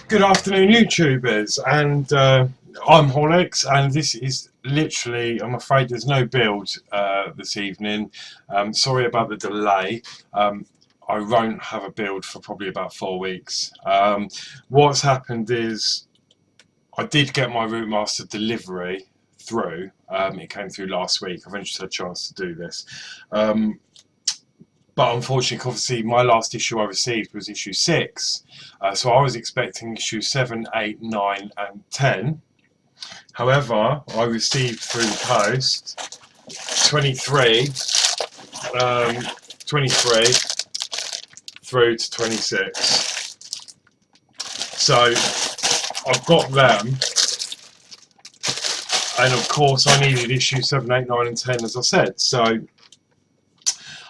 Good afternoon, YouTubers, and I'm Horlicks, and this is literally, I'm afraid there's no build this evening. Sorry about the delay. I won't have a build for probably about 4 weeks. What's happened is I did get my Routemaster delivery through. It came through last week. I've only just had a chance to do this. But unfortunately, obviously, my last issue I received was issue 6. So I was expecting issue 7, 8, 9 and 10. However, I received through the post 23, 23 through to 26. So I've got them. And of course, I needed issue 7, 8, 9 and 10, as I said. So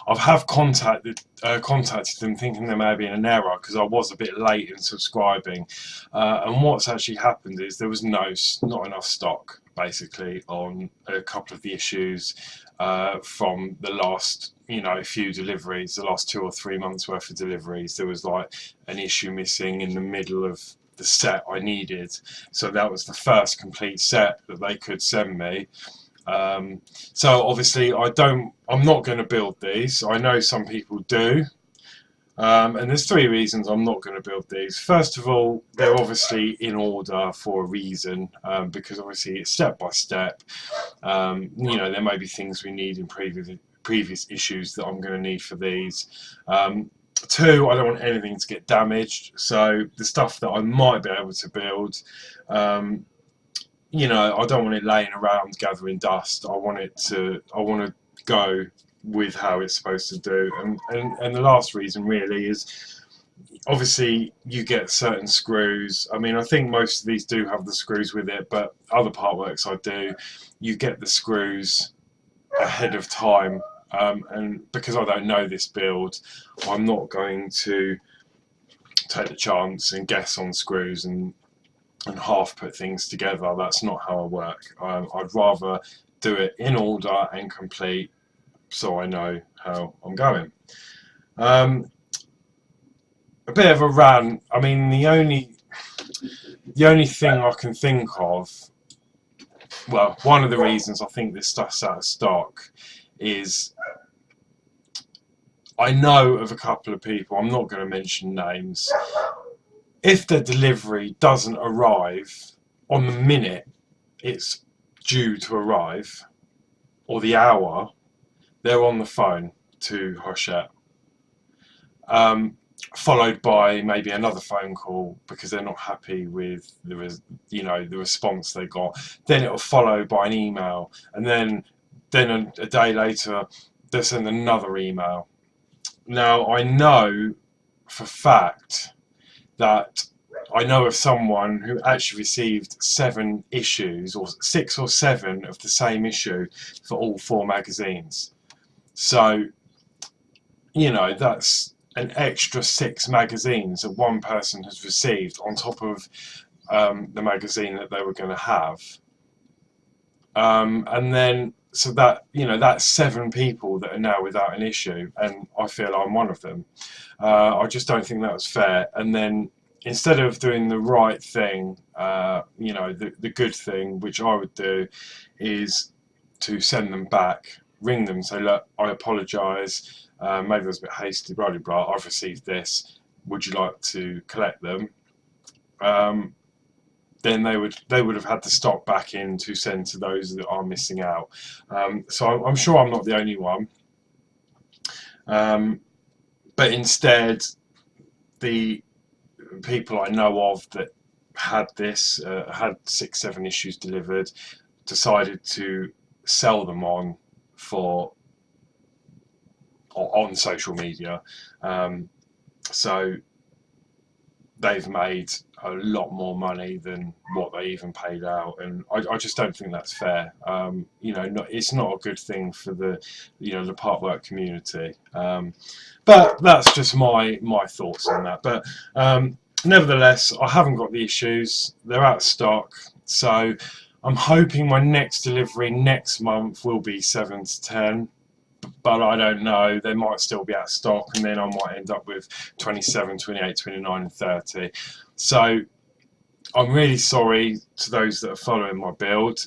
I have contacted them thinking there may have been an error because I was a bit late in subscribing, and what's actually happened is there was not enough stock basically on a couple of the issues from the last few deliveries, the last 2 or 3 months worth of deliveries. There was like an issue missing in the middle of the set I needed, so that was the first complete set that they could send me. So obviously I'm not going to build these. I know some people do, and there's 3 reasons I'm not going to build these. First of all, they're obviously in order for a reason, because obviously it's step by step. There may be things we need in previous issues that I'm going to need for these. 2, I don't want anything to get damaged, so the stuff that I might be able to build, I don't want it laying around gathering dust. I want to go with how it's supposed to do. And the last reason really is obviously you get certain screws. I mean, I think most of these do have the screws with it, but other part works I do. You get the screws ahead of time, and because I don't know this build, I'm not going to take the chance and guess on screws and half put things together. That's not how I work. I'd rather do it in order and complete so I know how I'm going. A bit of a rant. I mean, the only thing I can think of, well, one of the reasons I think this stuff's out of stock is I know of a couple of people, I'm not going to mention names, if the delivery doesn't arrive on the minute it's due to arrive, or the hour, they're on the phone to Hachette, followed by maybe another phone call because they're not happy with the response they got. Then it'll follow by an email, and then a day later they'll send another email. Now I know for fact that I know of someone who actually received 7 issues, or 6 or 7 of the same issue for all 4 magazines. So, that's an extra 6 magazines that one person has received on top of the magazine that they were going to have. And then, so that, that's 7 people that are now without an issue, and I feel I'm one of them. I just don't think that was fair. And then, instead of doing the right thing, the good thing, which I would do, is to send them back, ring them, say, look, I apologise, maybe I was a bit hasty, blah, blah, blah, I've received this, would you like to collect them? Then they would have had the stock back in to send to those that are missing out. So I'm sure I'm not the only one. But instead, the people I know of that had this, had 6, 7 issues delivered, decided to sell them on social media. So they've made a lot more money than what they even paid out, and I just don't think that's fair. It's not a good thing for the the part work community. But that's just my thoughts on that. But nevertheless, I haven't got the issues. They're out of stock, so I'm hoping my next delivery next month will be 7 to 10. But I don't know, they might still be out of stock, and then I might end up with 27, 28, 29 and 30. So I'm really sorry to those that are following my build.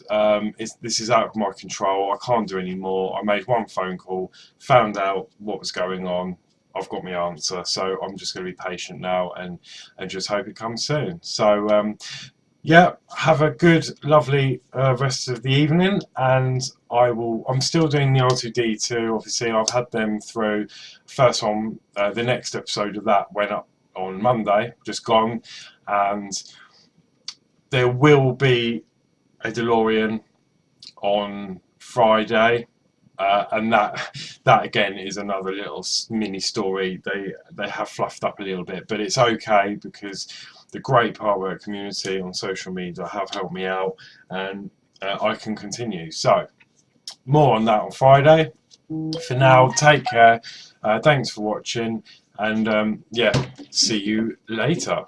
This is out of my control. I can't do any more. I made one phone call, found out what was going on. I've got my answer, so I'm just going to be patient now and just hope it comes soon. So yeah, have a good, lovely rest of the evening, and I'm still doing the R2D2. Obviously, I've had them through. First one, the next episode of that went up on Monday, just gone, and there will be a Delorean on Friday, and that again is another little mini story. They have fluffed up a little bit, but it's okay because the great Partwork community on social media have helped me out, and I can continue. So more on that on Friday. For now, take care. Thanks for watching, and yeah, see you later.